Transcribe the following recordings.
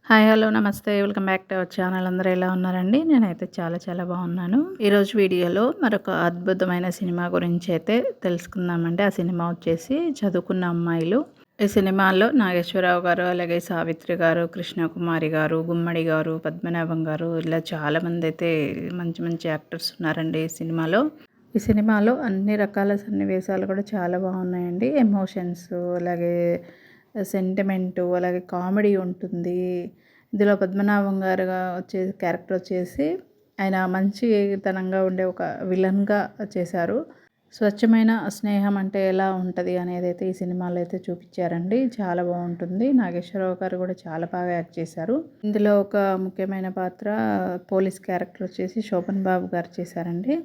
Hi. Hello. నమస్తే. Welcome back to our channel. అందరూ ఎలా ఉన్నారండి? నేనైతే చాలా బాగున్నాను. ఈరోజు వీడియోలో మరొక అద్భుతమైన సినిమా గురించి అయితే తెలుసుకుందామండి. ఆ సినిమా వచ్చేసి 'చదువుకున్న అమ్మాయిలు'. ఈ సినిమాలో నాగేశ్వరరావు గారు, అలాగే సావిత్రి గారు, కృష్ణకుమారి గారు, గుమ్మడి గారు, పద్మనాభం గారు ఇలా చాలామంది అయితే మంచి మంచి యాక్టర్స్ ఉన్నారండి ఈ సినిమాలో. ఈ సినిమాలో అన్ని రకాల సన్నివేశాలు కూడా చాలా బాగున్నాయండి. ఎమోషన్స్, అలాగే సెంటిమెంటు, అలాగే కామెడీ ఉంటుంది. ఇందులో పద్మనాభం గారుగా క్యారెక్టర్ వచ్చేసి ఆయన మంచితనంగా ఉండే ఒక విలన్గా చేశారు. స్వచ్ఛమైన స్నేహం అంటే ఎలా ఉంటుంది అనేది అయితే ఈ సినిమాలో అయితే చూపించారండి. చాలా బాగుంటుంది. నాగేశ్వరరావు గారు కూడా చాలా బాగా యాక్ట్ చేశారు. ఇందులో ఒక ముఖ్యమైన పాత్ర పోలీస్ క్యారెక్టర్ వచ్చేసి శోభన్ బాబు గారు చేశారండి.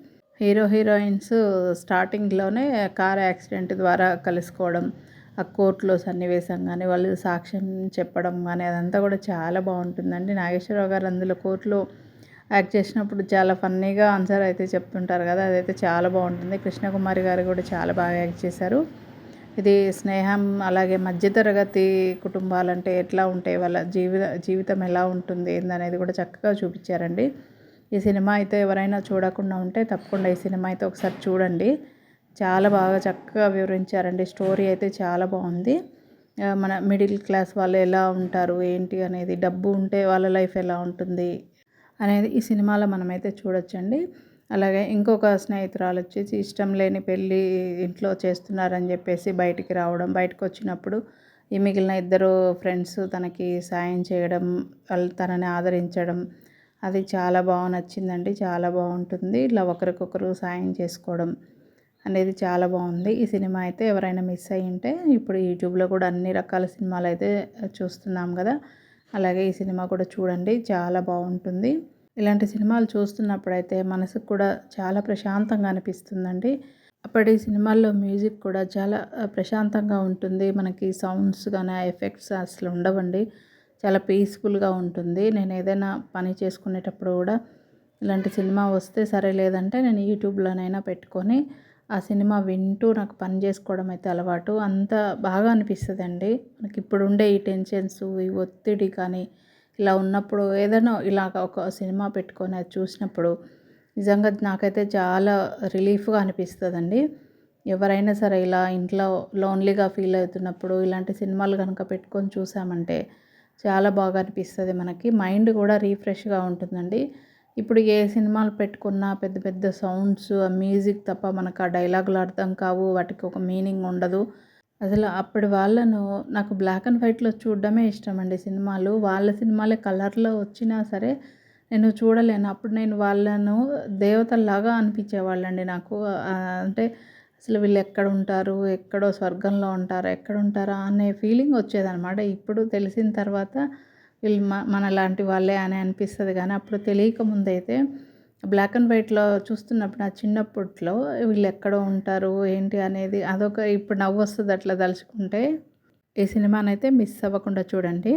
హీరోయిన్స్ స్టార్టింగ్లోనే కార్ యాక్సిడెంట్ ద్వారా కలుసుకోవడం, ఆ కోర్టులో సన్నివేశం కానీ, వాళ్ళు సాక్ష్యం చెప్పడం కానీ అదంతా కూడా చాలా బాగుంటుందండి. నాగేశ్వరరావు గారు అందులో కోర్టులో యాక్ట్ చేసినప్పుడు చాలా ఫన్నీగా ఆన్సర్ అయితే చెప్తుంటారు కదా, అదైతే చాలా బాగుంటుంది. కృష్ణకుమారి గారు కూడా చాలా బాగా యాక్ట్ చేశారు. ఇది స్నేహం, అలాగే మధ్యతరగతి కుటుంబాలంటే ఎట్లా ఉంటాయి, వాళ్ళ జీవితం ఎలా ఉంటుంది ఏందనేది కూడా చక్కగా చూపించారండి. ఈ సినిమా అయితే ఎవరైనా చూడకుండా ఉంటే తప్పకుండా ఈ సినిమా అయితే ఒకసారి చూడండి. చాలా బాగా చక్కగా వివరించారండి. స్టోరీ అయితే చాలా బాగుంది. మన మిడిల్ క్లాస్ వాళ్ళు ఎలా ఉంటారు ఏంటి అనేది, డబ్బు ఉంటే వాళ్ళ లైఫ్ ఎలా ఉంటుంది అనేది ఈ సినిమాలో మనమైతే చూడొచ్చండి. అలాగే ఇంకొక స్నేహితురాలు వచ్చేసి ఇష్టం లేని పెళ్ళి ఇంట్లో చేస్తున్నారని చెప్పేసి బయటికి రావడం, బయటకు వచ్చినప్పుడు ఈ మిగిలిన ఇద్దరు ఫ్రెండ్స్ తనకి సాయం చేయడం, వాళ్ళు తనని ఆదరించడం, అది చాలా బాగా నచ్చిందండి. చాలా బాగుంటుంది. ఇలా ఒకరికొకరు సాయం చేసుకోవడం అనేది చాలా బాగుంది. ఈ సినిమా అయితే ఎవరైనా మిస్ అయ్యి ఉంటే ఇప్పుడు యూట్యూబ్లో కూడా అన్ని రకాల సినిమాలు అయితే చూస్తున్నాం కదా, అలాగే ఈ సినిమా కూడా చూడండి. చాలా బాగుంటుంది. ఇలాంటి సినిమాలు చూస్తున్నప్పుడైతే మనసుకు కూడా చాలా ప్రశాంతంగా అనిపిస్తుందండి. అప్పటి సినిమాల్లో మ్యూజిక్ కూడా చాలా ప్రశాంతంగా ఉంటుంది. మనకి సౌండ్స్ కానీ ఎఫెక్ట్స్ అసలు ఉండవండి. చాలా పీస్ఫుల్గా ఉంటుంది. నేను ఏదైనా పని చేసుకునేటప్పుడు కూడా ఇలాంటి సినిమా వస్తే సరే, లేదంటే నేను యూట్యూబ్లోనైనా పెట్టుకొని ఆ సినిమా వింటూ నాకు పని చేసుకోవడం అయితే అలవాటు. అంత బాగా అనిపిస్తుందండి. మనకి ఇప్పుడు ఉండే ఈ టెన్షన్స్, ఈ ఒత్తిడి కానీ ఇలా ఉన్నప్పుడు ఏదైనా ఇలాగ ఒక సినిమా పెట్టుకొని అది చూసినప్పుడు నిజంగా నాకైతే చాలా రిలీఫ్గా అనిపిస్తుందండి. ఎవరైనా సరే ఇలా ఇంట్లో లోన్లీగా ఫీల్ అవుతున్నప్పుడు ఇలాంటి సినిమాలు కనుక పెట్టుకొని చూసామంటే చాలా బాగా అనిపిస్తుంది. మనకి మైండ్ కూడా రీఫ్రెష్గా ఉంటుందండి. ఇప్పుడు ఏ సినిమాలు పెట్టుకున్నా పెద్ద పెద్ద సౌండ్స్, ఆ మ్యూజిక్ తప్ప మనకు ఆ డైలాగులు అర్థం కావు, వాటికి ఒక మీనింగ్ ఉండదు. అసలు అప్పటి వాళ్ళను నాకు బ్లాక్ అండ్ వైట్‌లో చూడడమే ఇష్టమండి సినిమాలు. వాళ్ళ సినిమాలే కలర్‌లో వచ్చినా సరే నేను చూడలేను. అప్పుడు నేను వాళ్ళను దేవతల్లాగా అనిపించేవాళ్ళండి నాకు. అంటే అసలు వీళ్ళు ఎక్కడుంటారు? ఎక్కడో స్వర్గంలో ఉంటారా? ఎక్కడుంటారా? అనే ఫీలింగ్ వచ్చేదనమాట. ఇప్పుడు తెలిసిన తర్వాత వీళ్ళు మనలాంటి వాళ్ళే అని అనిపిస్తుంది. కానీ అప్పుడు తెలియక ముందైతే బ్లాక్ అండ్ వైట్‌లో చూస్తున్నప్పుడు నా చిన్నప్పట్లో వీళ్ళు ఎక్కడో ఉంటారు ఏంటి అనేది అదొక ఇప్పుడు నవ్వొస్తది అట్లా తలుచుకుంటే. ఈ సినిమానైతే మిస్ అవ్వకుండా చూడండి.